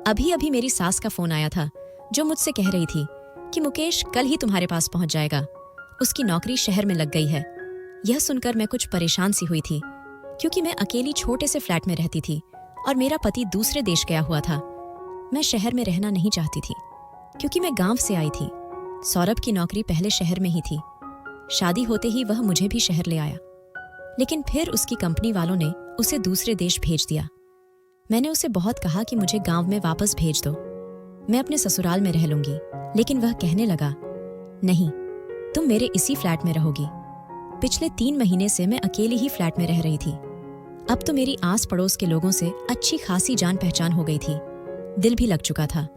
अभी अभी मेरी सास का फोन आया था, जो मुझसे कह रही थी कि मुकेश कल ही तुम्हारे पास पहुंच जाएगा, उसकी नौकरी शहर में लग गई है। यह सुनकर मैं कुछ परेशान सी हुई थी, क्योंकि मैं अकेली छोटे से फ्लैट में रहती थी और मेरा पति दूसरे देश गया हुआ था। मैं शहर में रहना नहीं चाहती थी, क्योंकि मैं गांव से आई थी। सौरभ की नौकरी पहले शहर में ही थी। शादी होते ही वह मुझे भी शहर ले आया, लेकिन फिर उसकी कंपनी वालों ने उसे दूसरे देश भेज दिया। मैंने उसे बहुत कहा कि मुझे गांव में वापस भेज दो, मैं अपने ससुराल में रह लूंगी, लेकिन वह कहने लगा, नहीं, तुम मेरे इसी फ्लैट में रहोगी। पिछले 3 महीने से मैं अकेली ही फ्लैट में रह रही थी। अब तो मेरी आस पड़ोस के लोगों से अच्छी खासी जान पहचान हो गई थी, दिल भी लग चुका था।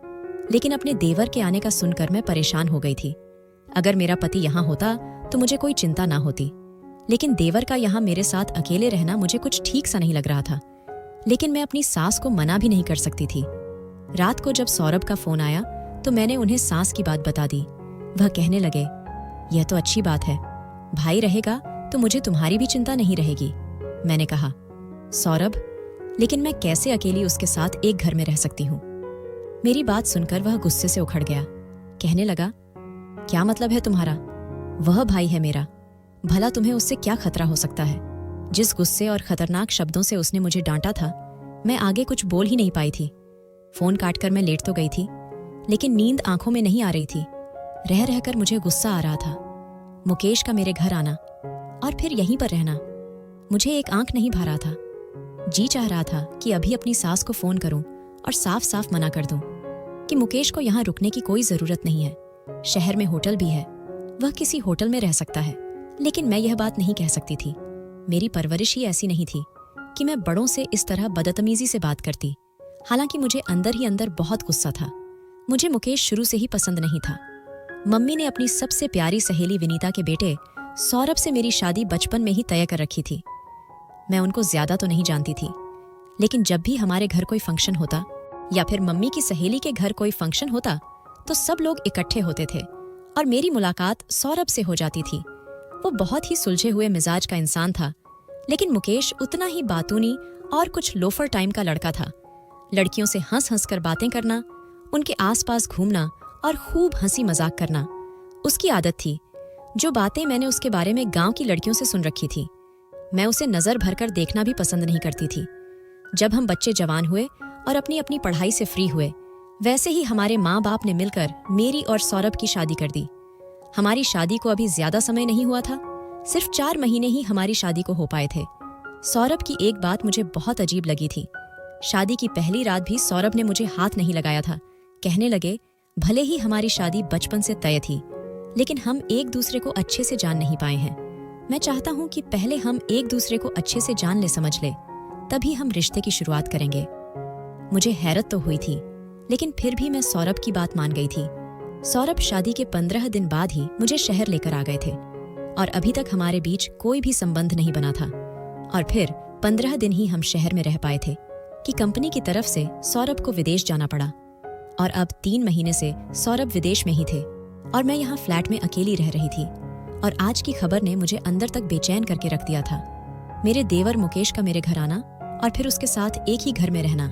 लेकिन अपने देवर के आने का सुनकर मैं परेशान हो गई थी। अगर मेरा पति यहाँ होता तो मुझे कोई चिंता ना होती, लेकिन देवर का यहाँ मेरे साथ अकेले रहना मुझे कुछ ठीक सा नहीं लग रहा था। लेकिन मैं अपनी सास को मना भी नहीं कर सकती थी। रात को जब सौरभ का फोन आया तो मैंने उन्हें सास की बात बता दी। वह कहने लगे, यह तो अच्छी बात है, भाई रहेगा तो मुझे तुम्हारी भी चिंता नहीं रहेगी। मैंने कहा, सौरभ, लेकिन मैं कैसे अकेली उसके साथ एक घर में रह सकती हूँ। मेरी बात सुनकर वह गुस्से से उखड़ गया। कहने लगा, क्या मतलब है तुम्हारा? वह भाई है मेरा, भला तुम्हें उससे क्या खतरा हो सकता है? जिस गुस्से और खतरनाक शब्दों से उसने मुझे डांटा था, मैं आगे कुछ बोल ही नहीं पाई थी। फोन काटकर मैं लेट तो गई थी, लेकिन नींद आंखों में नहीं आ रही थी। रह रहकर मुझे गुस्सा आ रहा था। मुकेश का मेरे घर आना और फिर यहीं पर रहना, मुझे एक आंख नहीं भा रहा था। जी चाह रहा था कि अभी अपनी सास को फोन करूं और साफ साफ मना कर दूं कि मुकेश को यहाँ रुकने की कोई जरूरत नहीं है। शहर में होटल भी है, वह किसी होटल में रह सकता है। लेकिन मैं यह बात नहीं कह सकती थी। मेरी परवरिश ही ऐसी नहीं थी कि मैं बड़ों से इस तरह बदतमीजी से बात करती। हालांकि मुझे अंदर ही अंदर बहुत गुस्सा था। मुझे मुकेश शुरू से ही पसंद नहीं था। मम्मी ने अपनी सबसे प्यारी सहेली विनीता के बेटे सौरभ से मेरी शादी बचपन में ही तय कर रखी थी। मैं उनको ज्यादा तो नहीं जानती थी, लेकिन जब भी हमारे घर कोई फंक्शन होता या फिर मम्मी की सहेली के घर कोई फंक्शन होता तो सब लोग इकट्ठे होते थे और मेरी मुलाकात सौरभ से हो जाती थी। वो बहुत ही सुलझे हुए मिजाज का इंसान था, लेकिन मुकेश उतना ही बातूनी और कुछ लोफर टाइम का लड़का था। लड़कियों से हंस हंस कर बातें करना, उनके आसपास घूमना और खूब हंसी मजाक करना उसकी आदत थी। जो बातें मैंने उसके बारे में गांव की लड़कियों से सुन रखी थी, मैं उसे नजर भरकर देखना भी पसंद नहीं करती थी। जब हम बच्चे जवान हुए और अपनी अपनी पढ़ाई से फ्री हुए, वैसे ही हमारे माँ बाप ने मिलकर मेरी और सौरभ की शादी कर दी। हमारी शादी को अभी ज्यादा समय नहीं हुआ था, सिर्फ 4 महीने ही हमारी शादी को हो पाए थे। सौरभ की एक बात मुझे बहुत अजीब लगी थी। शादी की पहली रात भी सौरभ ने मुझे हाथ नहीं लगाया था। कहने लगे, भले ही हमारी शादी बचपन से तय थी, लेकिन हम एक दूसरे को अच्छे से जान नहीं पाए हैं। मैं चाहता हूँ कि पहले हम एक दूसरे को अच्छे से जान ले, समझ ले, तभी हम रिश्ते की शुरुआत करेंगे। मुझे हैरत तो हुई थी, लेकिन फिर भी मैं सौरभ की बात मान गई थी। सौरभ शादी के 15 दिन बाद ही मुझे शहर लेकर आ गए थे और अभी तक हमारे बीच कोई भी संबंध नहीं बना था। और फिर 15 दिन ही हम शहर में रह पाए थे कि कंपनी की तरफ से सौरभ को विदेश जाना पड़ा। और अब 3 महीने से सौरभ विदेश में ही थे और मैं यहाँ फ्लैट में अकेली रह रही थी। और आज की खबर ने मुझे अंदर तक बेचैन करके रख दिया था। मेरे देवर मुकेश का मेरे घर आना और फिर उसके साथ एक ही घर में रहना।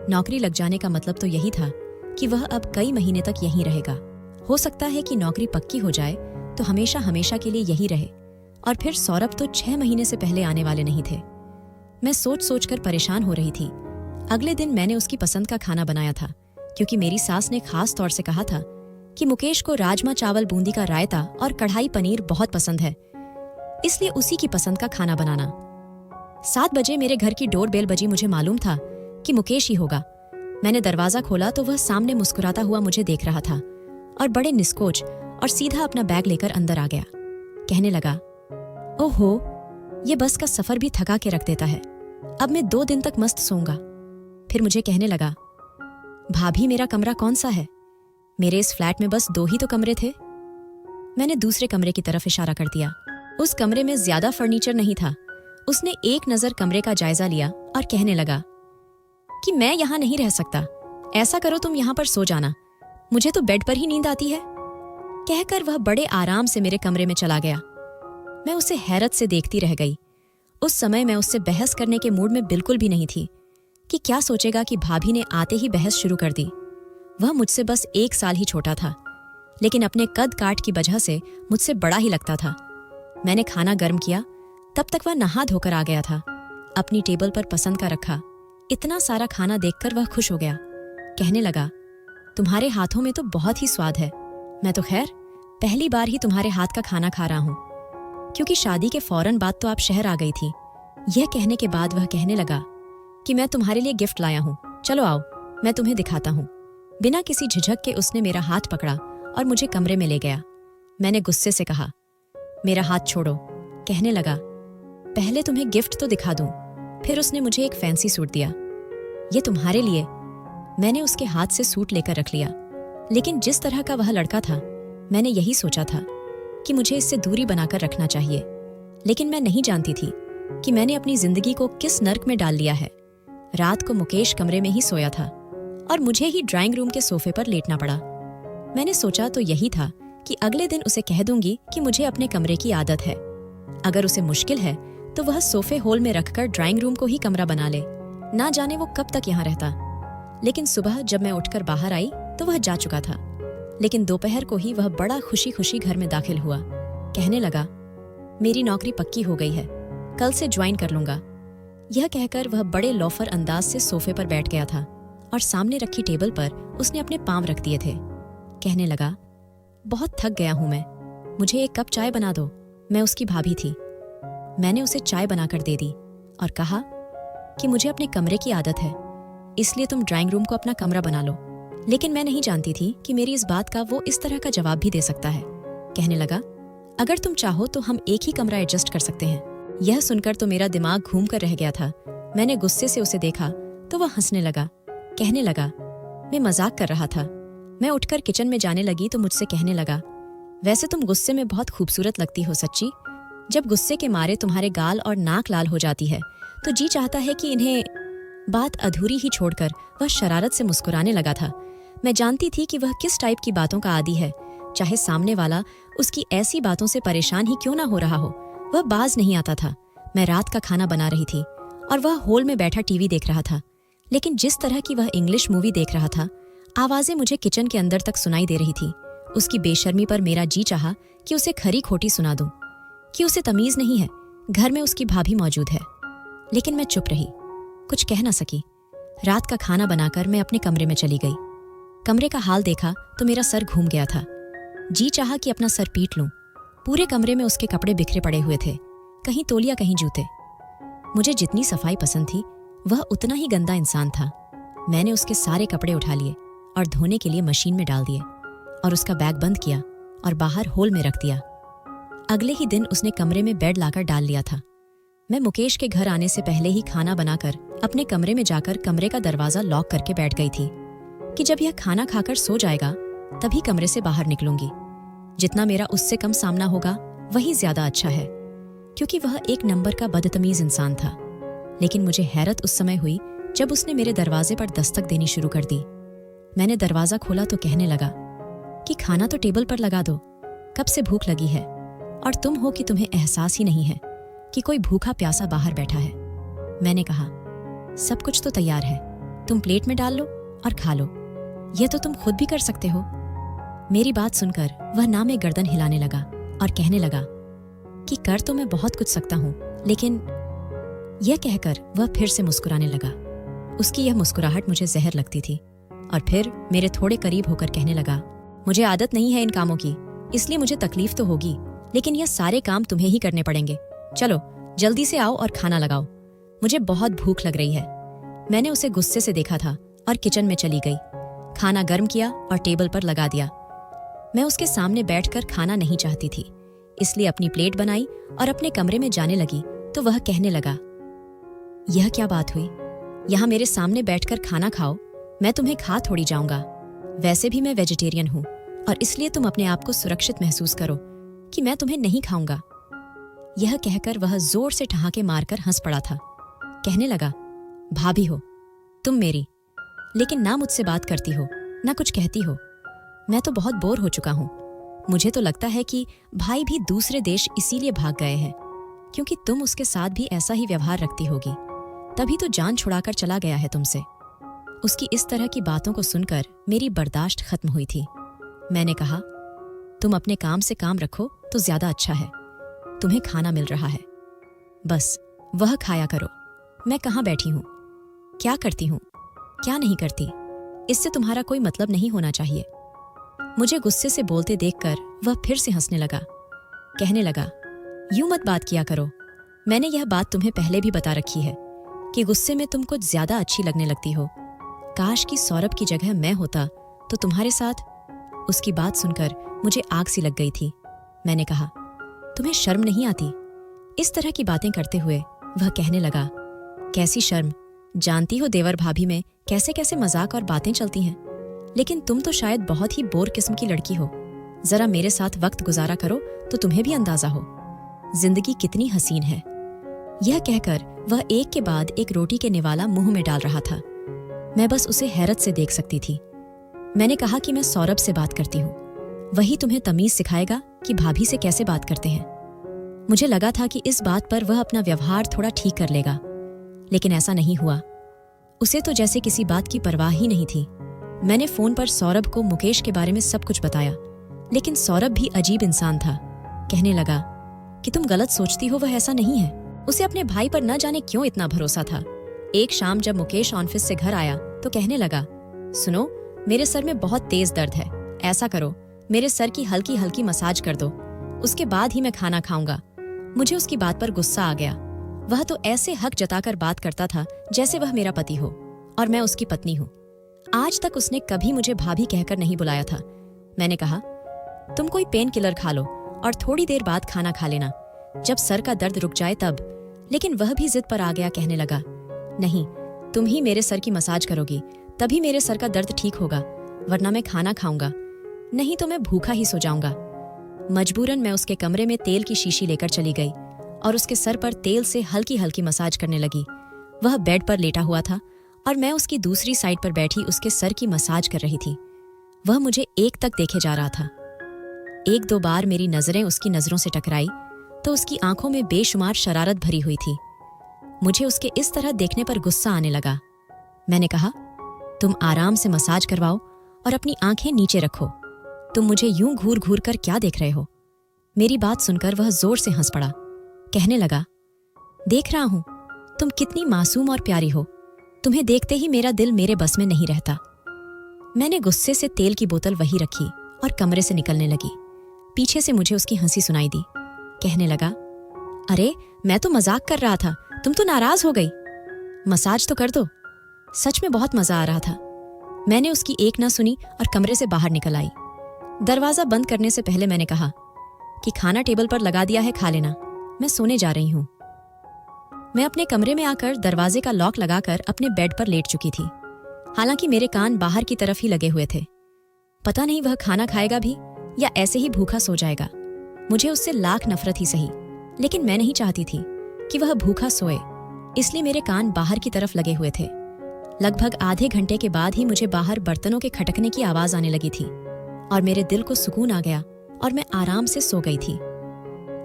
नौकरी लग जाने का मतलब तो यही था कि वह अब कई महीने तक यहीं रहेगा। हो सकता है कि नौकरी पक्की हो जाए तो हमेशा हमेशा के लिए यही रहे। और फिर सौरभ तो 6 महीने से पहले आने वाले नहीं थे। मैं सोच सोच कर परेशान हो रही थी। अगले दिन मैंने उसकी पसंद का खाना बनाया था, क्योंकि मेरी सास ने खास तौर से कहा था कि मुकेश को राजमा चावल बूंदी का रायता और कढ़ाई पनीर बहुत पसंद है, इसलिए उसी की पसंद का खाना बनाना। 7 बजे मेरे घर की डोरबेल बजी। मुझे मालूम था कि मुकेश ही होगा। मैंने दरवाजा खोला तो वह सामने मुस्कुराता हुआ मुझे देख रहा था और बड़े निस्कोच और सीधा अपना बैग लेकर अंदर आ गया। कहने लगा, ओहो, ये बस का सफर भी थका के रख देता है। अब मैं 2 दिन तक मस्त सोऊंगा। फिर मुझे कहने लगा, भाभी, मेरा कमरा कौन सा है? मेरे इस फ्लैट में बस 2 ही तो कमरे थे। मैंने दूसरे कमरे की तरफ इशारा कर दिया। उस कमरे में ज्यादा फर्नीचर नहीं था। उसने एक नजर कमरे का जायजा लिया और कहने लगा कि मैं यहाँ नहीं रह सकता। ऐसा करो, तुम यहाँ पर सो जाना, मुझे तो बेड पर ही नींद आती है। कहकर वह बड़े आराम से मेरे कमरे में चला गया। मैं उसे हैरत से देखती रह गई। उस समय मैं उससे बहस करने के मूड में बिल्कुल भी नहीं थी। कि क्या सोचेगा कि भाभी ने आते ही बहस शुरू कर दी। वह मुझसे बस 1 साल ही छोटा था, लेकिन अपने कद काट की वजह से मुझसे बड़ा ही लगता था। मैंने खाना गर्म किया, तब तक वह नहा धोकर आ गया था। अपनी टेबल पर पसंद का रखा। इतना सारा खाना देखकर वह खुश हो गया। कहने लगा, तुम्हारे हाथों में तो बहुत ही स्वाद है। मैं तो खैर पहली बार ही तुम्हारे हाथ का खाना खा रहा हूं, क्योंकि शादी के फौरन बाद तो आप शहर आ गई थी। यह कहने के बाद वह कहने लगा कि मैं तुम्हारे लिए गिफ्ट लाया हूं, चलो आओ मैं तुम्हें दिखाता हूं। बिना किसी झिझक के उसने मेरा हाथ पकड़ा और मुझे कमरे में ले गया। मैंने गुस्से से कहा, मेरा हाथ छोड़ो। कहने लगा, पहले तुम्हें गिफ्ट तो दिखा दूं। फिर उसने मुझे एक फैंसी सूट दिया। ये तुम्हारे लिए। मैंने उसके हाथ से सूट लेकर रख लिया, लेकिन जिस तरह का वह लड़का था, मैंने यही सोचा था कि मुझे इससे दूरी बनाकर रखना चाहिए। लेकिन मैं नहीं जानती थी कि मैंने अपनी जिंदगी को किस नर्क में डाल लिया है। रात को मुकेश कमरे में ही सोया था और मुझे ही ड्राइंग रूम के सोफे पर लेटना पड़ा। मैंने सोचा तो यही था कि अगले दिन उसे कह दूंगी कि मुझे अपने कमरे की आदत है। अगर उसे मुश्किल है तो वह सोफे होल में रखकर ड्राइंग रूम को ही कमरा बना ले। ना जाने वो कब तक यहाँ रहता। लेकिन सुबह जब मैं उठकर बाहर आई तो वह जा चुका था। लेकिन दोपहर को ही वह बड़ा खुशी खुशी घर में दाखिल हुआ। कहने लगा, मेरी नौकरी पक्की हो गई है, कल से ज्वाइन कर लूंगा। यह कहकर वह बड़े लोफर अंदाज से सोफे पर बैठ गया था और सामने रखी टेबल पर उसने अपने पांव रख दिए थे। कहने लगा, बहुत थक गया हूं मैं, मुझे 1 कप चाय बना दो। मैं उसकी भाभी थी। मैंने उसे चाय बनाकर दे दी और कहा कि मुझे अपने कमरे की आदत है, इसलिए तुम ड्राइंग रूम को अपना कमरा बना लो। लेकिन मैं नहीं जानती थी कि मेरी इस बात का वो इस तरह का जवाब भी दे सकता है। कहने लगा, अगर तुम चाहो तो हम एक ही कमरा एडजस्ट कर सकते हैं। यह सुनकर तो मेरा दिमाग घूम कर रह गया था। मैंने गुस्से से उसे देखा तो वह हंसने लगा। कहने लगा, मैं मजाक कर रहा था। मैं उठकर किचन में जाने लगी तो मुझसे कहने लगा, वैसे तुम गुस्से में बहुत खूबसूरत लगती हो सच्ची। जब गुस्से के मारे तुम्हारे गाल और नाक लाल हो जाती है तो जी चाहता है कि इन्हें। बात अधूरी ही छोड़कर वह शरारत से मुस्कुराने लगा था। मैं जानती थी कि वह किस टाइप की बातों का आदी है। चाहे सामने वाला उसकी ऐसी बातों से परेशान ही क्यों ना हो रहा हो, वह बाज नहीं आता था। मैं रात का खाना बना रही थी और वह हॉल में बैठा टीवी देख रहा था। लेकिन जिस तरह की वह इंग्लिश मूवी देख रहा था, आवाजें मुझे किचन के अंदर तक सुनाई दे रही थी। उसकी बेशर्मी पर मेरा जी चाहा कि उसे खरी खोटी सुना दूं कि उसे तमीज नहीं है, घर में उसकी भाभी मौजूद है। लेकिन मैं चुप रही, कुछ कह ना सकी। रात का खाना बनाकर मैं अपने कमरे में चली गई। कमरे का हाल देखा तो मेरा सर घूम गया था। जी चाहा कि अपना सर पीट लूं। पूरे कमरे में उसके कपड़े बिखरे पड़े हुए थे, कहीं तौलिया कहीं जूते। मुझे जितनी सफाई पसंद थी वह उतना ही गंदा इंसान था। मैंने उसके सारे कपड़े उठा लिए और धोने के लिए मशीन में डाल दिए और उसका बैग बंद किया और बाहर होल में रख दिया। अगले ही दिन उसने कमरे में बेड लाकर डाल लिया था। मैं मुकेश के घर आने से पहले ही खाना बनाकर अपने कमरे में जाकर कमरे का दरवाजा लॉक करके बैठ गई थी कि जब यह खाना खाकर सो जाएगा तभी कमरे से बाहर निकलूंगी। जितना मेरा उससे कम सामना होगा वही ज्यादा अच्छा है, क्योंकि वह एक नंबर का बदतमीज इंसान था। लेकिन मुझे हैरत उस समय हुई जब उसने मेरे दरवाजे पर दस्तक देनी शुरू कर दी। मैंने दरवाजा खोला तो कहने लगा कि खाना तो टेबल पर लगा दो, कब से भूख लगी है और तुम हो कि तुम्हें एहसास ही नहीं है कि कोई भूखा प्यासा बाहर बैठा है। मैंने कहा, सब कुछ तो तैयार है, तुम प्लेट में डाल लो और खा लो, यह तो तुम खुद भी कर सकते हो। मेरी बात सुनकर वह ना में गर्दन हिलाने लगा और कहने लगा कि कर तो मैं बहुत कुछ सकता हूं, लेकिन। यह कहकर वह फिर से मुस्कुराने लगा। उसकी यह मुस्कुराहट मुझे जहर लगती थी और फिर मेरे थोड़े करीब होकर कहने लगा, मुझे आदत नहीं है इन कामों की, इसलिए मुझे तकलीफ तो होगी, लेकिन यह सारे काम तुम्हें ही करने पड़ेंगे। चलो जल्दी से आओ और खाना लगाओ, मुझे बहुत भूख लग रही है। मैंने उसे गुस्से से देखा था और किचन में चली गई। खाना गर्म किया और टेबल पर लगा दिया। मैं उसके सामने बैठकर खाना नहीं चाहती थी, इसलिए अपनी प्लेट बनाई और अपने कमरे में जाने लगी तो वह कहने लगा, यह क्या बात हुई? यहाँ मेरे सामने बैठकर खाना खाओ, मैं तुम्हें खा थोड़ी जाऊंगा। वैसे भी मैं वेजिटेरियन हूँ और इसलिए तुम अपने आप को सुरक्षित महसूस करो कि मैं तुम्हें नहीं खाऊंगा। यह कहकर वह जोर से ठहाके मारकर हंस पड़ा था। कहने लगा, भाभी हो तुम मेरी, लेकिन ना मुझसे बात करती हो ना कुछ कहती हो। मैं तो बहुत बोर हो चुका हूँ। मुझे तो लगता है कि भाई भी दूसरे देश इसीलिए भाग गए हैं क्योंकि तुम उसके साथ भी ऐसा ही व्यवहार रखती होगी। तभी तो जान छुड़ाकर चला गया है तुमसे। उसकी इस तरह की बातों को सुनकर मेरी बर्दाश्त खत्म हुई थी। मैंने कहा, तुम अपने काम से काम रखो तो ज्यादा अच्छा है। तुम्हें खाना मिल रहा है, बस वह खाया करो। मैं कहाँ बैठी हूँ, क्या करती हूँ, क्या नहीं करती, इससे तुम्हारा कोई मतलब नहीं होना चाहिए। मुझे गुस्से से बोलते देखकर वह फिर से हंसने लगा। कहने लगा, यूं मत बात किया करो। मैंने यह बात तुम्हें पहले भी बता रखी है कि गुस्से में तुम कुछ ज्यादा अच्छी लगने लगती हो। काश कि सौरभ की जगह मैं होता तो तुम्हारे साथ। उसकी बात सुनकर मुझे आग सी लग गई थी। मैंने कहा, तुम्हें शर्म नहीं आती? इस तरह की बातें करते हुए वह कहने लगा, कैसी शर्म? जानती हो देवर भाभी में कैसे कैसे मजाक और बातें चलती हैं। लेकिन तुम तो शायद बहुत ही बोर किस्म की लड़की हो। जरा मेरे साथ वक्त गुजारा करो तो तुम्हें भी अंदाजा हो जिंदगी कितनी हसीन है। यह कहकर वह एक के बाद एक रोटी के निवाला मुंह में डाल रहा था। मैं बस उसे हैरत से देख सकती थी। मैंने कहा कि मैं सौरभ से बात करती हूँ, वही तुम्हें तमीज सिखाएगा कि भाभी से कैसे बात करते हैं। मुझे लगा था कि इस बात पर वह अपना व्यवहार थोड़ा ठीक कर लेगा, लेकिन ऐसा नहीं हुआ। उसे तो जैसे किसी बात की परवाह ही नहीं थी। मैंने फोन पर सौरभ को मुकेश के बारे में सब कुछ बताया, लेकिन सौरभ भी अजीब इंसान था। कहने लगा कि तुम गलत सोचती हो, वह ऐसा नहीं है। उसे अपने भाई पर न जाने क्यों इतना भरोसा था। एक शाम जब मुकेश ऑफिस से घर आया तो कहने लगा, सुनो, मेरे सर में बहुत तेज दर्द है, ऐसा करो मेरे सर की हल्की हल्की मसाज कर दो, उसके बाद ही मैं खाना खाऊंगा। मुझे उसकी बात पर गुस्सा आ गया। वह तो ऐसे हक जताकर बात करता था जैसे वह मेरा पति हो और मैं उसकी पत्नी हूँ। आज तक उसने कभी मुझे भाभी कहकर नहीं बुलाया था। मैंने कहा, तुम कोई पेन किलर खा लो और थोड़ी देर बाद खाना खा लेना, जब सर का दर्द रुक जाए तब। लेकिन वह भी जिद पर आ गया। कहने लगा, नहीं, तुम ही मेरे सर की मसाज करोगी, तभी मेरे सर का दर्द ठीक होगा, वरना मैं खाना खाऊंगा, नहीं तो मैं भूखा ही सो जाऊंगा। मजबूरन मैं उसके कमरे में तेल की शीशी लेकर चली गई और उसके सर पर तेल से हल्की हल्की मसाज करने लगी। वह बेड पर लेटा हुआ था और मैं उसकी दूसरी साइड पर बैठी उसके सर की मसाज कर रही थी। वह मुझे एक तक देखे जा रहा था। एक दो बार मेरी नजरें उसकी नजरों से टकराई तो उसकी आंखों में बेशुमार शरारत भरी हुई थी। मुझे उसके इस तरह देखने पर गुस्सा आने लगा। मैंने कहा, तुम आराम से मसाज करवाओ और अपनी आंखें नीचे रखो। तुम मुझे यूं घूर घूर कर क्या देख रहे हो? मेरी बात सुनकर वह जोर से हंस पड़ा। कहने लगा, देख रहा हूं तुम कितनी मासूम और प्यारी हो, तुम्हें देखते ही मेरा दिल मेरे बस में नहीं रहता। मैंने गुस्से से तेल की बोतल वहीं रखी और कमरे से निकलने लगी। पीछे से मुझे उसकी हंसी सुनाई दी। कहने लगा, अरे मैं तो मजाक कर रहा था, तुम तो नाराज हो गई। मसाज तो कर दो। सच में बहुत मजा आ रहा था। मैंने उसकी एक ना सुनी और कमरे से बाहर निकल आई। दरवाजा बंद करने से पहले मैंने कहा कि खाना टेबल पर लगा दिया है, खा लेना, मैं सोने जा रही हूं। मैं अपने कमरे में आकर दरवाजे का लॉक लगाकर अपने बेड पर लेट चुकी थी। हालांकि मेरे कान बाहर की तरफ ही लगे हुए थे। पता नहीं वह खाना खाएगा भी या ऐसे ही भूखा सो जाएगा। मुझे उससे लाख नफरत ही सही, लेकिन मैं नहीं चाहती थी कि वह भूखा सोए, इसलिए मेरे कान बाहर की तरफ लगे हुए थे। लगभग आधे घंटे के बाद ही मुझे बाहर बर्तनों के खटकने की आवाज आने लगी थी और मेरे दिल को सुकून आ गया और मैं आराम से सो गई थी।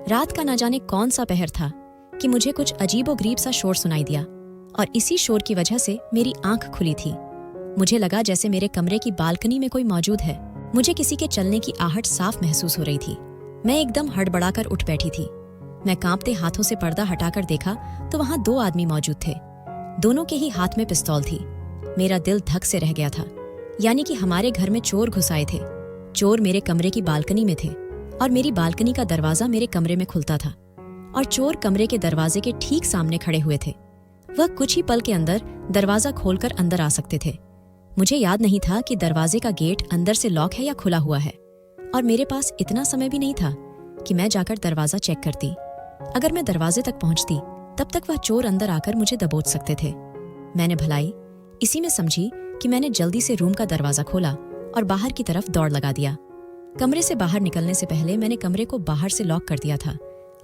रात का न जाने कौन सा पहर था कि मुझे कुछ अजीबोगरीब सा शोर सुनाई दिया और इसी शोर की वजह से मेरी आंख खुली थी। मुझे लगा जैसे मेरे कमरे की बालकनी में कोई मौजूद है। मुझे किसी के चलने की आहट साफ महसूस हो रही थी। मैं एकदम हड़बड़ाकर उठ बैठी थी। मैं कांपते हाथों से पर्दा हटाकर देखा तो वहां दो आदमी मौजूद थे। दोनों के ही हाथ में पिस्तौल थी। मेरा दिल धक से रह गया था, यानी कि हमारे घर में चोर घुस आए थे। चोर मेरे कमरे की बालकनी में थे और मेरी बालकनी का दरवाजा मेरे कमरे में खुलता था और चोर कमरे के दरवाजे के ठीक सामने खड़े हुए थे। वह कुछ ही पल के अंदर दरवाजा खोलकर अंदर आ सकते थे। मुझे याद नहीं था कि दरवाजे का गेट अंदर से लॉक है या खुला हुआ है, और मेरे पास इतना समय भी नहीं था कि मैं जाकर दरवाजा चेक करती। अगर मैं दरवाजे तक पहुंचती तब तक वह चोर अंदर आकर मुझे दबोच सकते थे। मैंने भलाई इसी में समझी कि मैंने जल्दी से रूम का दरवाजा खोला और बाहर की तरफ दौड़ लगा दिया। कमरे से बाहर निकलने से पहले मैंने कमरे को बाहर से लॉक कर दिया था,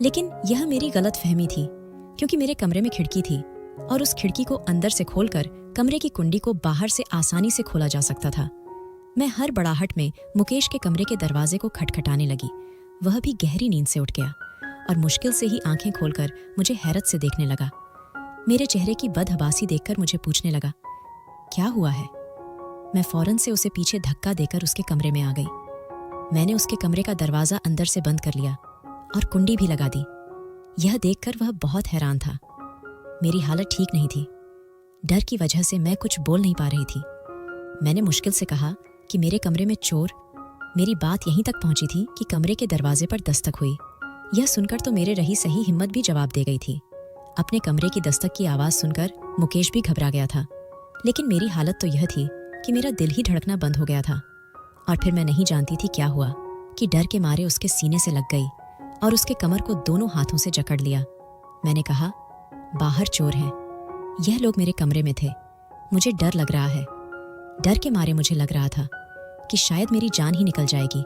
लेकिन यह मेरी गलत फहमी थी, क्योंकि मेरे कमरे में खिड़की थी और उस खिड़की को अंदर से खोलकर कमरे की कुंडी को बाहर से आसानी से खोला जा सकता था। मैं हर बड़ाहट में मुकेश के कमरे के दरवाजे को खटखटाने लगी। वह भी गहरी नींद से उठ गया और मुश्किल से ही आंखें खोलकर मुझे हैरत से देखने लगा। मेरे चेहरे की बदहवासी देखकर मुझे पूछने लगा, क्या हुआ है? मैं फौरन से उसे पीछे धक्का देकर उसके कमरे में आ गई। मैंने उसके कमरे का दरवाजा अंदर से बंद कर लिया और कुंडी भी लगा दी। यह देखकर वह बहुत हैरान था। मेरी हालत ठीक नहीं थी। डर की वजह से मैं कुछ बोल नहीं पा रही थी। मैंने मुश्किल से कहा कि मेरे कमरे में चोर। मेरी बात यहीं तक पहुंची थी कि कमरे के दरवाजे पर दस्तक हुई। यह सुनकर तो मेरे रही सही हिम्मत भी जवाब दे गई थी। अपने कमरे की दस्तक की आवाज सुनकर मुकेश भी घबरा गया था, लेकिन मेरी हालत तो यह थी कि मेरा दिल ही धड़कना बंद हो गया था। और फिर मैं नहीं जानती थी क्या हुआ कि डर के मारे उसके सीने से लग गई और उसके कमर को दोनों हाथों से जकड़ लिया। मैंने कहा, बाहर चोर हैं। यह लोग मेरे कमरे में थे। मुझे डर लग रहा है। डर के मारे मुझे लग रहा था कि शायद मेरी जान ही निकल जाएगी।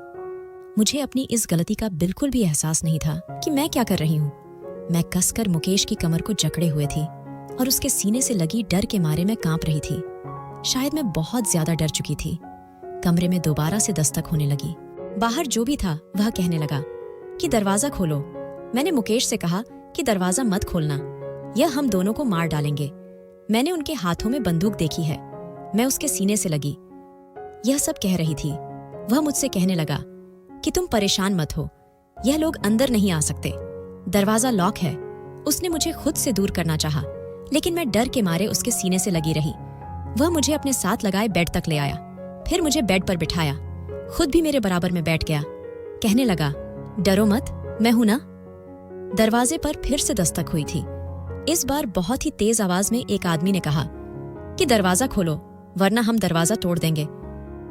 मुझे अपनी इस गलती का बिल्कुल भी एहसास नहीं था कि मैं क्या कर रही हूँ। मैं कसकर मुकेश की कमर को जकड़े हुए थी और उसके सीने से लगी डर के मारे मैं कांप रही थी। शायद मैं बहुत ज्यादा डर चुकी थी। कमरे में दोबारा से दस्तक होने लगी। बाहर जो भी था वह कहने लगा कि दरवाजा खोलो। मैंने मुकेश से कहा कि दरवाजा मत खोलना, यह हम दोनों को मार डालेंगे। मैंने उनके हाथों में बंदूक देखी है। मैं उसके सीने से लगी। यह सब कह रही थी। वह मुझसे कहने लगा कि तुम परेशान मत हो, यह लोग अंदर नहीं आ सकते, दरवाजा लॉक है। उसने मुझे खुद से दूर करना चाहा, लेकिन मैं डर के मारे उसके सीने से लगी रही। वह मुझे अपने साथ लगाए बेड तक ले आया, फिर मुझे बेड पर बिठाया, खुद भी मेरे बराबर में बैठ गया। कहने लगा, डरो मत, मैं हूं ना। दरवाजे पर फिर से दस्तक हुई थी। इस बार बहुत ही तेज आवाज में एक आदमी ने कहा कि दरवाजा खोलो, वरना हम दरवाजा तोड़ देंगे।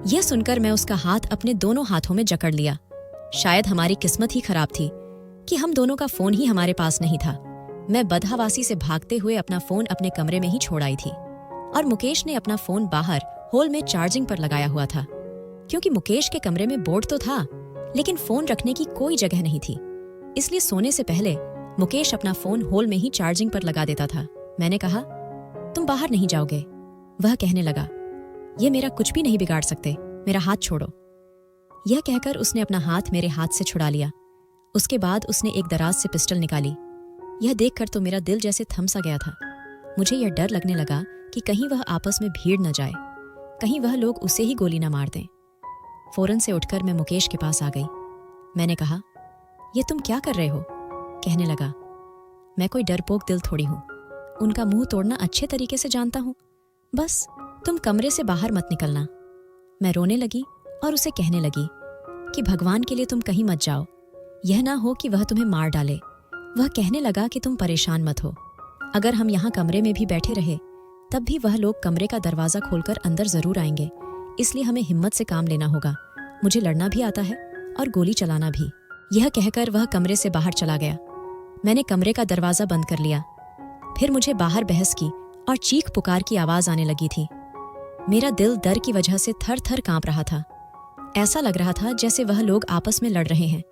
यह सुनकर मैं उसका हाथ अपने दोनों हाथों में जकड़ लिया। शायद हमारी किस्मत ही खराब थी कि हम दोनों का फोन ही हमारे पास नहीं था। मैं बदहवासी से भागते हुए अपना फोन अपने कमरे में ही छोड़ आई थी और मुकेश ने अपना फोन बाहर हॉल में चार्जिंग पर लगाया हुआ था, क्योंकि मुकेश के कमरे में बोर्ड तो था, लेकिन फोन रखने की कोई जगह नहीं थी। इसलिए सोने से पहले मुकेश अपना फोन हॉल में ही चार्जिंग पर लगा देता था। मैंने कहा, तुम बाहर नहीं जाओगे? वह कहने लगा, ये मेरा कुछ भी नहीं बिगाड़ सकते, मेरा हाथ छोड़ो। यह कहकर उसने अपना हाथ मेरे हाथ से छुड़ा लिया। उसके बाद उसने एक दराज से पिस्टल निकाली। यह देखकर तो मेरा दिल जैसे थम सा गया था। मुझे यह डर लगने लगा कि कहीं वह आपस में भीड़ न जाए, कहीं वह लोग उसे ही गोली न मार दें। फौरन से उठकर मैं मुकेश के पास आ गई। मैंने कहा, ये तुम क्या कर रहे हो? कहने लगा, मैं कोई डरपोक दिल थोड़ी हूं, उनका मुंह तोड़ना अच्छे तरीके से जानता हूं। बस तुम कमरे से बाहर मत निकलना। मैं रोने लगी और उसे कहने लगी कि भगवान के लिए तुम कहीं मत जाओ, यह ना हो कि वह तुम्हें मार डाले। वह कहने लगा कि तुम परेशान मत हो, अगर हम यहाँ कमरे में भी बैठे रहे तब भी वह लोग कमरे का दरवाजा खोलकर अंदर जरूर आएंगे, इसलिए हमें हिम्मत से काम लेना होगा। मुझे लड़ना भी आता है और गोली चलाना भी। यह कहकर वह कमरे से बाहर चला गया। मैंने कमरे का दरवाजा बंद कर लिया। फिर मुझे बाहर बहस की और चीख पुकार की आवाज आने लगी थी। मेरा दिल डर की वजह से थर थर कांप रहा था। ऐसा लग रहा था जैसे वह लोग आपस में लड़ रहे हैं,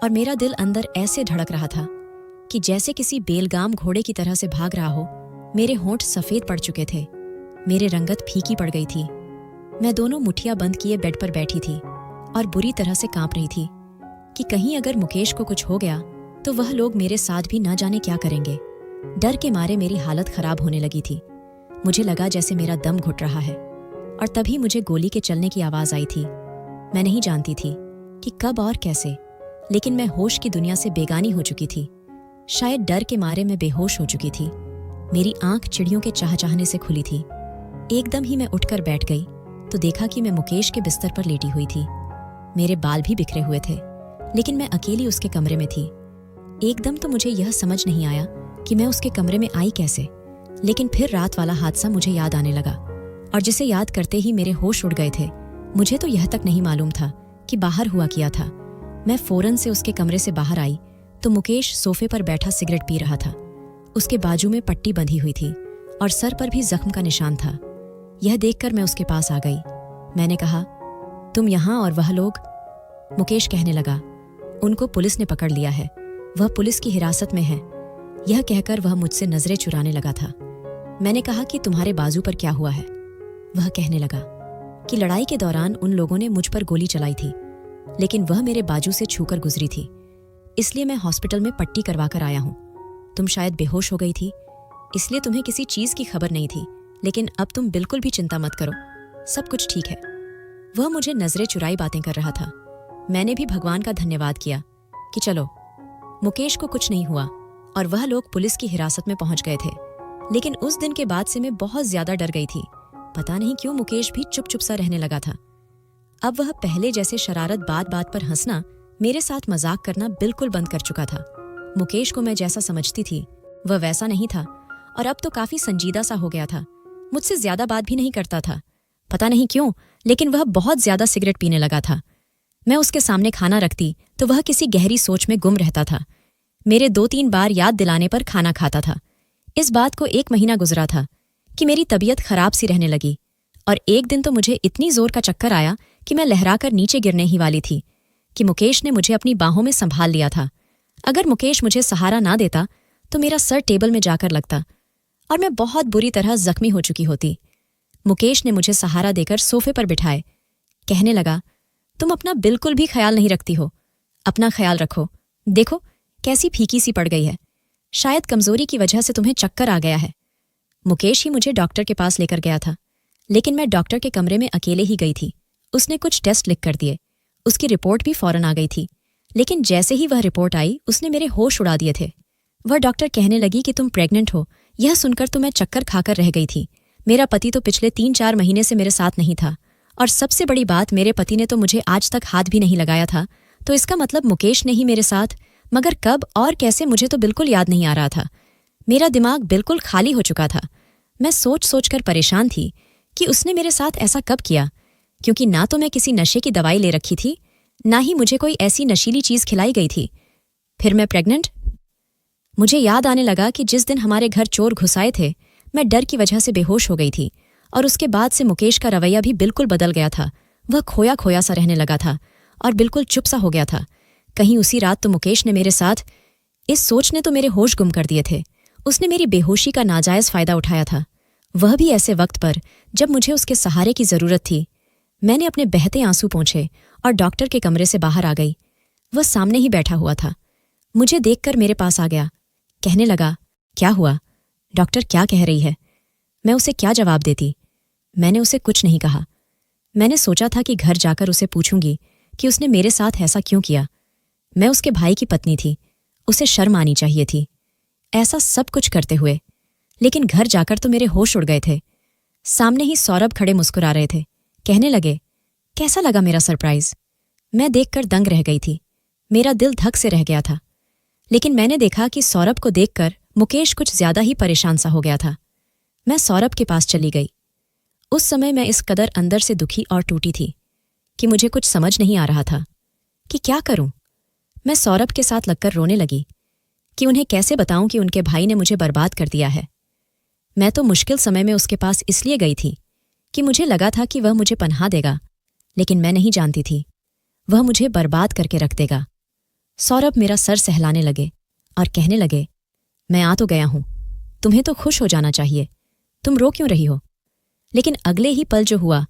और मेरा दिल अंदर ऐसे धड़क रहा था कि जैसे किसी बेलगाम घोड़े की तरह से भाग रहा हो। मेरे होंठ सफेद पड़ चुके थे, मेरे रंगत फीकी पड़ गई थी। मैं दोनों मुट्ठियां बंद किए बेड पर बैठी थी और बुरी तरह से कांप रही थी कि कहीं अगर मुकेश को कुछ हो गया तो वह लोग मेरे साथ भी ना जाने क्या करेंगे। डर के मारे मेरी हालत खराब होने लगी थी। मुझे लगा जैसे मेरा दम घुट रहा है, और तभी मुझे गोली के चलने की आवाज आई थी। मैं नहीं जानती थी कि कब और कैसे, लेकिन मैं होश की दुनिया से बेगानी हो चुकी थी। शायद डर के मारे मैं बेहोश हो चुकी थी। मेरी आंख चिड़ियों के चाहने से खुली थी। एकदम ही मैं उठकर बैठ गई तो देखा कि मैं मुकेश के बिस्तर पर लेटी हुई थी। मेरे बाल भी बिखरे हुए थे, लेकिन मैं अकेली उसके कमरे में थी। एकदम तो मुझे यह समझ नहीं आया कि मैं उसके कमरे में आई कैसे, लेकिन फिर रात वाला हादसा मुझे याद आने लगा, और जिसे याद करते ही मेरे होश उड़ गए थे। मुझे तो यह तक नहीं मालूम था कि बाहर हुआ क्या था। मैं फौरन से उसके कमरे से बाहर आई तो मुकेश सोफे पर बैठा सिगरेट पी रहा था। उसके बाजू में पट्टी बंधी हुई थी और सर पर भी जख्म का निशान था। यह देखकर मैं उसके पास आ गई। मैंने कहा, तुम यहाँ और वह लोग? मुकेश कहने लगा, उनको पुलिस ने पकड़ लिया है, वह पुलिस की हिरासत में है। यह कहकर वह मुझसे नजरें चुराने लगा था। मैंने कहा कि तुम्हारे बाजू पर क्या हुआ है? वह कहने लगा कि लड़ाई के दौरान उन लोगों ने मुझ पर गोली चलाई थी, लेकिन वह मेरे बाजू से छूकर गुजरी थी, इसलिए मैं हॉस्पिटल में पट्टी करवा कर आया हूं। तुम शायद बेहोश हो गई थी, इसलिए तुम्हें किसी चीज की खबर नहीं थी, लेकिन अब तुम बिल्कुल भी चिंता मत करो, सब कुछ ठीक है। वह मुझे नजरें चुराई बातें कर रहा था। मैंने भी भगवान का धन्यवाद किया कि चलो मुकेश को कुछ नहीं हुआ और वह लोग पुलिस की हिरासत में पहुंच गए थे। लेकिन उस दिन के बाद से मैं बहुत ज्यादा डर गई थी। पता नहीं क्यों मुकेश भी चुप चुप सा रहने लगा था। अब वह पहले जैसे शरारत बात बात पर हंसना, मेरे साथ मजाक करना बिल्कुल बंद कर चुका था। मुकेश को मैं जैसा समझती थी वह वैसा नहीं था और अब तो काफी संजीदा सा हो गया था। मुझसे ज्यादा बात भी नहीं करता था, पता नहीं क्यों, लेकिन वह बहुत ज्यादा सिगरेट पीने लगा था। मैं उसके सामने खाना रखती तो वह किसी गहरी सोच में गुम रहता था। मेरे 2-3 बार याद दिलाने पर खाना खाता था। इस बात को 1 महीना गुजरा था कि मेरी तबीयत खराब सी रहने लगी और एक दिन तो मुझे इतनी जोर का चक्कर आया कि मैं लहराकर नीचे गिरने ही वाली थी कि मुकेश ने मुझे अपनी बाहों में संभाल लिया था। अगर मुकेश मुझे सहारा ना देता तो मेरा सर टेबल में जाकर लगता और मैं बहुत बुरी तरह जख्मी हो चुकी होती। मुकेश ने मुझे सहारा देकर सोफे पर बिठाए, कहने लगा, तुम अपना बिल्कुल भी ख्याल नहीं रखती हो, अपना ख्याल रखो। देखो कैसी फीकी सी पड़ गई है, शायद कमजोरी की वजह से तुम्हें चक्कर आ गया है। मुकेश ही मुझे डॉक्टर के पास लेकर गया था, लेकिन मैं डॉक्टर के कमरे में अकेले ही गई थी। उसने कुछ टेस्ट लिख कर दिए, उसकी रिपोर्ट भी फौरन आ गई थी। लेकिन जैसे ही वह रिपोर्ट आई उसने मेरे होश उड़ा दिए थे। वह डॉक्टर कहने लगी कि तुम प्रेग्नेंट हो। यह सुनकर तो मैं चक्कर खाकर रह गई थी। मेरा पति तो पिछले 3-4 महीने से मेरे साथ नहीं था और सबसे बड़ी बात, मेरे पति ने तो मुझे आज तक हाथ भी नहीं लगाया था। तो इसका मतलब मुकेश ने ही मेरे साथ, मगर कब और कैसे मुझे तो बिल्कुल याद नहीं आ रहा था। मेरा दिमाग बिल्कुल खाली हो चुका था। मैं सोच सोच कर परेशान थी कि उसने मेरे साथ ऐसा कब किया, क्योंकि ना तो मैं किसी नशे की दवाई ले रखी थी, ना ही मुझे कोई ऐसी नशीली चीज खिलाई गई थी। फिर मैं प्रेग्नेंट? मुझे याद आने लगा कि जिस दिन हमारे घर चोर घुस आए थे, मैं डर की वजह से बेहोश हो गई थी और उसके बाद से मुकेश का रवैया भी बिल्कुल बदल गया था। वह खोया खोया सा रहने लगा था और बिल्कुल चुप सा हो गया था। कहीं उसी रात तो मुकेश ने मेरे साथ, इस सोच ने तो मेरे होश गुम कर दिए थे। उसने मेरी बेहोशी का नाजायज फायदा उठाया था, वह भी ऐसे वक्त पर जब मुझे उसके सहारे की जरूरत थी। मैंने अपने बहते आंसू पोंछे और डॉक्टर के कमरे से बाहर आ गई। वह सामने ही बैठा हुआ था। मुझे देखकर मेरे पास आ गया, कहने लगा, क्या हुआ? डॉक्टर क्या कह रही है? मैं उसे क्या जवाब देती? मैंने उसे कुछ नहीं कहा। मैंने सोचा था कि घर जाकर उसे पूछूंगी कि उसने मेरे साथ ऐसा क्यों किया। मैं उसके भाई की पत्नी थी, उसे शर्म आनी चाहिए थी ऐसा सब कुछ करते हुए। लेकिन घर जाकर तो मेरे होश उड़ गए थे। सामने ही सौरभ खड़े मुस्कुरा रहे थे, कहने लगे, कैसा लगा मेरा सरप्राइज? मैं देखकर दंग रह गई थी। मेरा दिल धक से रह गया था। लेकिन मैंने देखा कि सौरभ को देखकर मुकेश कुछ ज्यादा ही परेशान सा हो गया था। मैं सौरभ के पास चली गई। उस समय मैं इस कदर अंदर से दुखी और टूटी थी कि मुझे कुछ समझ नहीं आ रहा था कि क्या करूं। मैं सौरभ के साथ लगकर रोने लगी कि उन्हें कैसे बताऊं कि उनके भाई ने मुझे बर्बाद कर दिया है। मैं तो मुश्किल समय में उसके पास इसलिए गई थी कि मुझे लगा था कि वह मुझे पनाह देगा, लेकिन मैं नहीं जानती थी वह मुझे बर्बाद करके रख देगा। सौरभ मेरा सर सहलाने लगे और कहने लगे, मैं आ तो गया हूं, तुम्हें तो खुश हो जाना चाहिए, तुम रो क्यों रही हो? लेकिन अगले ही पल जो हुआ,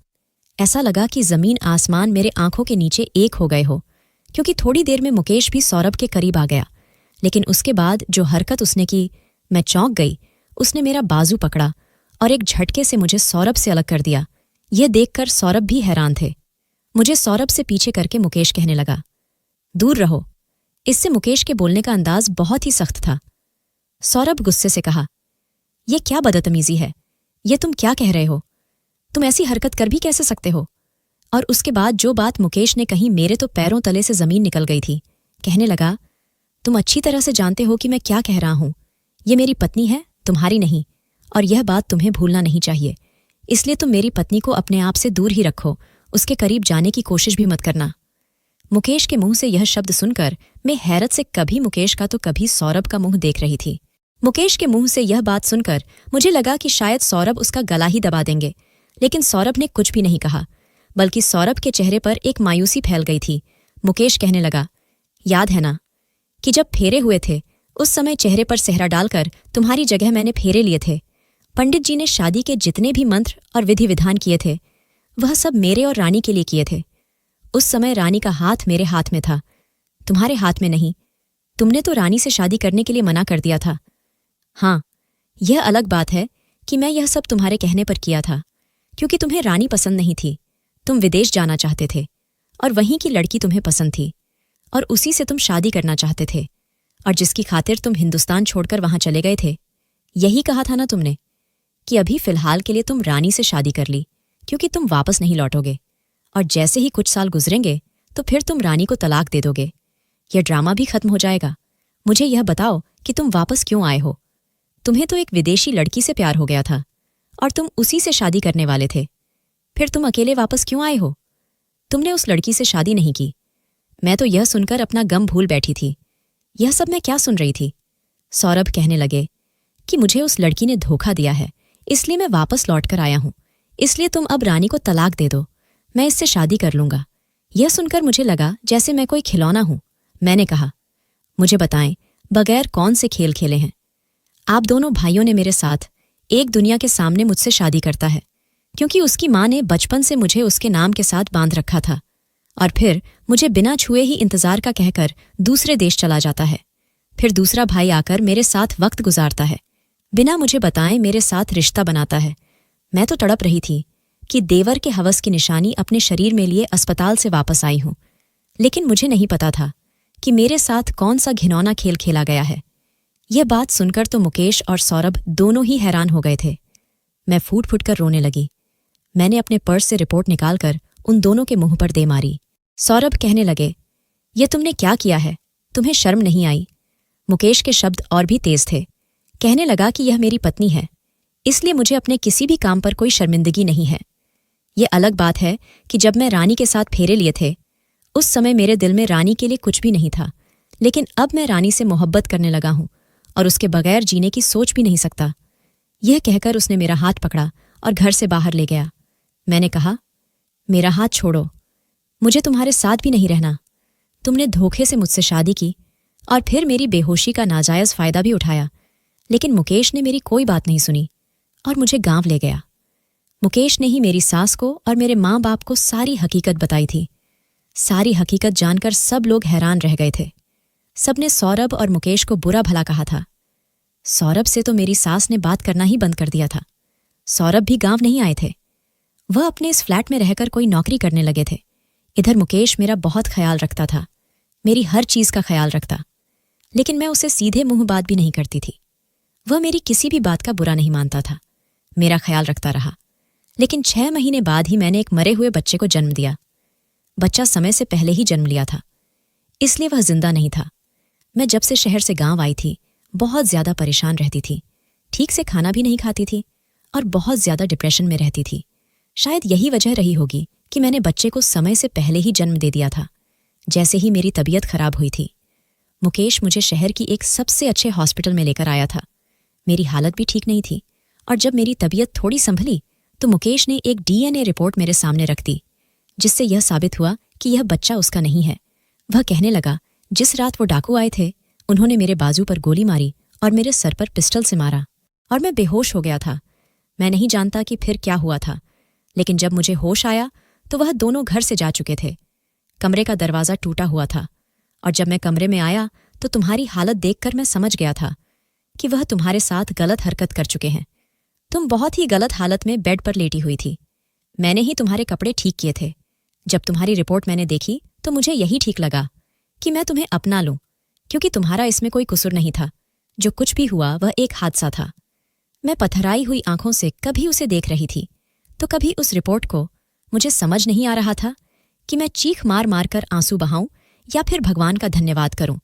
ऐसा लगा कि जमीन आसमान मेरे आंखों के नीचे एक हो गए हो। क्योंकि थोड़ी देर में मुकेश भी सौरभ के करीब आ गया, लेकिन उसके बाद जो हरकत उसने की, मैं चौंक गई। उसने मेरा बाजू पकड़ा और एक झटके से मुझे सौरभ से अलग कर दिया। यह देखकर सौरभ भी हैरान थे। मुझे सौरभ से पीछे करके मुकेश कहने लगा, दूर रहो। इससे मुकेश के बोलने का अंदाज बहुत ही सख्त था। सौरभ गुस्से से कहा, यह क्या बदतमीजी है? यह तुम क्या कह रहे हो? तुम ऐसी हरकत कर भी कैसे सकते हो? और उसके बाद जो बात मुकेश ने कही, मेरे तो पैरों तले से जमीन निकल गई थी। कहने लगा, तुम अच्छी तरह से जानते हो कि मैं क्या कह रहा हूं। ये मेरी पत्नी है, तुम्हारी नहीं, और यह बात तुम्हें भूलना नहीं चाहिए। इसलिए तुम मेरी पत्नी को अपने आप से दूर ही रखो, उसके करीब जाने की कोशिश भी मत करना। मुकेश के मुंह से यह शब्द सुनकर मैं हैरत से कभी मुकेश का तो कभी सौरभ का मुंह देख रही थी। मुकेश के मुंह से यह बात सुनकर मुझे लगा कि शायद सौरभ उसका गला ही दबा देंगे, लेकिन सौरभ ने कुछ भी नहीं कहा, बल्कि सौरभ के चेहरे पर एक मायूसी फैल गई थी। मुकेश कहने लगा, याद है ना कि जब फेरे हुए थे उस समय चेहरे पर सेहरा डालकर तुम्हारी जगह मैंने फेरे लिए थे। पंडित जी ने शादी के जितने भी मंत्र और विधि विधान किए थे वह सब मेरे और रानी के लिए किए थे। उस समय रानी का हाथ मेरे हाथ में था, तुम्हारे हाथ में नहीं। तुमने तो रानी से शादी करने के लिए मना कर दिया था। हाँ, यह अलग बात है कि मैं यह सब तुम्हारे कहने पर किया था, क्योंकि तुम्हें रानी पसंद नहीं थी। तुम विदेश जाना चाहते थे और वहीं की लड़की तुम्हें पसंद थी और उसी से तुम शादी करना चाहते थे, और जिसकी खातिर तुम हिंदुस्तान छोड़कर वहां चले गए थे। यही कहा था ना तुमने कि अभी फिलहाल के लिए तुम रानी से शादी कर ली, क्योंकि तुम वापस नहीं लौटोगे, और जैसे ही कुछ साल गुजरेंगे तो फिर तुम रानी को तलाक दे दोगे। यह ड्रामा भी खत्म हो जाएगा। मुझे यह बताओ कि तुम वापस क्यों आए हो? तुम्हें तो एक विदेशी लड़की से प्यार हो गया था और तुम उसी से शादी करने वाले थे। फिर तुम अकेले वापस क्यों आए हो? तुमने उस लड़की से शादी नहीं की। मैं तो यह सुनकर अपना गम भूल बैठी थी। यह सब मैं क्या सुन रही थी? सौरभ कहने लगे कि मुझे उस लड़की ने धोखा दिया है, इसलिए मैं वापस लौट कर आया हूं। इसलिए तुम अब रानी को तलाक दे दो, मैं इससे शादी कर लूंगा। यह सुनकर मुझे लगा जैसे मैं कोई खिलौना हूं। मैंने कहा, मुझे बताएं, बगैर कौन से खेल खेले हैं? आप दोनों भाइयों ने मेरे साथ एक दुनिया के सामने मुझसे शादी करता है, क्योंकि उसकी माँ ने बचपन से मुझे उसके नाम के साथ बांध रखा था, और फिर मुझे बिना छुए ही इंतजार का कहकर दूसरे देश चला जाता है। फिर दूसरा भाई आकर मेरे साथ वक्त गुजारता है, बिना मुझे बताएं मेरे साथ रिश्ता बनाता है। मैं तो तड़प रही थी कि देवर के हवस की निशानी अपने शरीर में लिए अस्पताल से वापस आई हूं, लेकिन मुझे नहीं पता था कि मेरे साथ कौन सा घिनौना खेल खेला गया है। यह बात सुनकर तो मुकेश और सौरभ दोनों ही हैरान हो गए थे। मैं फूट फूट कर रोने लगी। मैंने अपने पर्स से रिपोर्ट निकालकर उन दोनों के मुंह पर दे मारी। सौरभ कहने लगे, यह तुमने क्या किया है? तुम्हें शर्म नहीं आई? मुकेश के शब्द और भी तेज थे। कहने लगा कि यह मेरी पत्नी है, इसलिए मुझे अपने किसी भी काम पर कोई शर्मिंदगी नहीं है। यह अलग बात है कि जब मैं रानी के साथ फेरे लिए थे, उस समय मेरे दिल में रानी के लिए कुछ भी नहीं था, लेकिन अब मैं रानी से मोहब्बत करने लगा हूं और उसके बगैर जीने की सोच भी नहीं सकता। यह कहकर उसने मेरा हाथ पकड़ा और घर से बाहर ले गया। मैंने कहा, मेरा हाथ छोड़ो, मुझे तुम्हारे साथ भी नहीं रहना। तुमने धोखे से मुझसे शादी की और फिर मेरी बेहोशी का नाजायज फायदा भी उठाया, लेकिन मुकेश ने मेरी कोई बात नहीं सुनी और मुझे गांव ले गया। मुकेश ने ही मेरी सास को और मेरे माँ बाप को सारी हकीकत बताई थी। सारी हकीकत जानकर सब लोग हैरान रह गए थे। सबने सौरभ और मुकेश को बुरा भला कहा था। सौरभ से तो मेरी सास ने बात करना ही बंद कर दिया था। सौरभ भी गांव नहीं आए थे, वह अपने इस फ्लैट में रहकर कोई नौकरी करने लगे थे। इधर मुकेश मेरा बहुत ख्याल रखता था, मेरी हर चीज का ख्याल रखता, लेकिन मैं उसे सीधे मुंह बात भी नहीं करती थी। वह मेरी किसी भी बात का बुरा नहीं मानता था, मेरा ख्याल रखता रहा। लेकिन 6 महीने बाद ही मैंने एक मरे हुए बच्चे को जन्म दिया। बच्चा समय से पहले ही जन्म लिया था, इसलिए वह जिंदा नहीं था। मैं जब से शहर से गांव आई थी, बहुत ज्यादा परेशान रहती थी, ठीक से खाना भी नहीं खाती थी और बहुत ज्यादा डिप्रेशन में रहती थी। शायद यही वजह रही होगी कि मैंने बच्चे को समय से पहले ही जन्म दे दिया था, जैसे ही मेरी तबीयत खराब हुई थी। मुकेश मुझे शहर की एक सबसे अच्छे हॉस्पिटल में लेकर आया था। मेरी हालत भी ठीक नहीं थी, और जब मेरी तबीयत थोड़ी संभली तो मुकेश ने एक DNA रिपोर्ट मेरे सामने रख दी, जिससे यह साबित हुआ कि यह बच्चा उसका नहीं है। वह कहने लगा, जिस रात वो डाकू आए थे, उन्होंने मेरे बाजू पर गोली मारी और मेरे सर पर पिस्टल से मारा, और मैं बेहोश हो गया था। मैं नहीं जानता कि फिर क्या हुआ था, लेकिन जब मुझे होश आया तो वह दोनों घर से जा चुके थे। कमरे का दरवाज़ा टूटा हुआ था, और जब मैं कमरे में आया तो तुम्हारी हालत देखकर मैं समझ गया था कि वह तुम्हारे साथ गलत हरकत कर चुके हैं। तुम बहुत ही गलत हालत में बेड पर लेटी हुई थी। मैंने ही तुम्हारे कपड़े ठीक किए थे। जब तुम्हारी रिपोर्ट मैंने देखी तो मुझे यही ठीक लगा कि मैं तुम्हें अपना लूं, क्योंकि तुम्हारा इसमें कोई कसूर नहीं था। जो कुछ भी हुआ वह एक हादसा था। मैं पथराई हुई आंखों से कभी उसे देख रही थी तो कभी उस रिपोर्ट को। मुझे समझ नहीं आ रहा था कि मैं चीख मार मार कर आंसू बहाऊं या फिर भगवान का धन्यवाद करूं,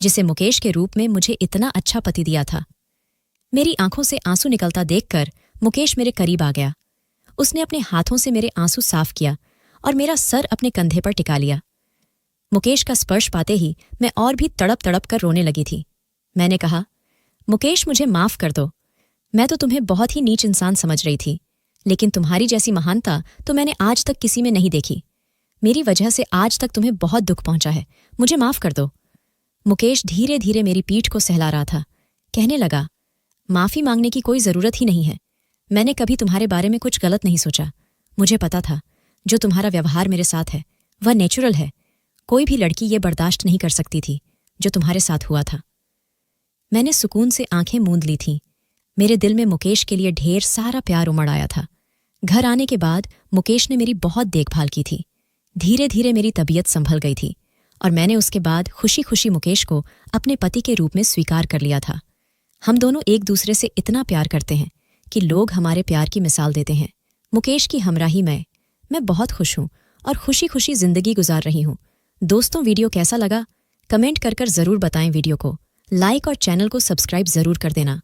जिसे मुकेश के रूप में मुझे इतना अच्छा पति दिया था। मेरी आंखों से आंसू निकलता देखकर मुकेश मेरे करीब आ गया। उसने अपने हाथों से मेरे आंसू साफ किया और मेरा सर अपने कंधे पर टिका लिया। मुकेश का स्पर्श पाते ही मैं और भी तड़प तड़प कर रोने लगी थी। मैंने कहा, मुकेश, मुझे माफ कर दो। मैं तो तुम्हें बहुत ही नीच इंसान समझ रही थी, लेकिन तुम्हारी जैसी महानता तो मैंने आज तक किसी में नहीं देखी। मेरी वजह से आज तक तुम्हें बहुत दुख पहुंचा है, मुझे माफ कर दो। मुकेश धीरे धीरे मेरी पीठ को सहला रहा था। कहने लगा, माफी मांगने की कोई जरूरत ही नहीं है। मैंने कभी तुम्हारे बारे में कुछ गलत नहीं सोचा। मुझे पता था जो तुम्हारा व्यवहार मेरे साथ है वह नेचुरल है। कोई भी लड़की ये बर्दाश्त नहीं कर सकती थी जो तुम्हारे साथ हुआ था। मैंने सुकून से आंखें मूंद ली थीं। मेरे दिल में मुकेश के लिए ढेर सारा प्यार उमड़ आया था। घर आने के बाद मुकेश ने मेरी बहुत देखभाल की थी। धीरे धीरे मेरी तबीयत संभल गई थी और मैंने उसके बाद खुशी खुशी मुकेश को अपने पति के रूप में स्वीकार कर लिया था। हम दोनों एक दूसरे से इतना प्यार करते हैं कि लोग हमारे प्यार की मिसाल देते हैं। मुकेश की हमराही मैं बहुत खुश हूँ और खुशी खुशी जिंदगी गुजार रही हूँ। दोस्तों, वीडियो कैसा लगा? कमेंट कर ज़रूर बताएं। वीडियो को लाइक और चैनल को सब्सक्राइब ज़रूर कर देना।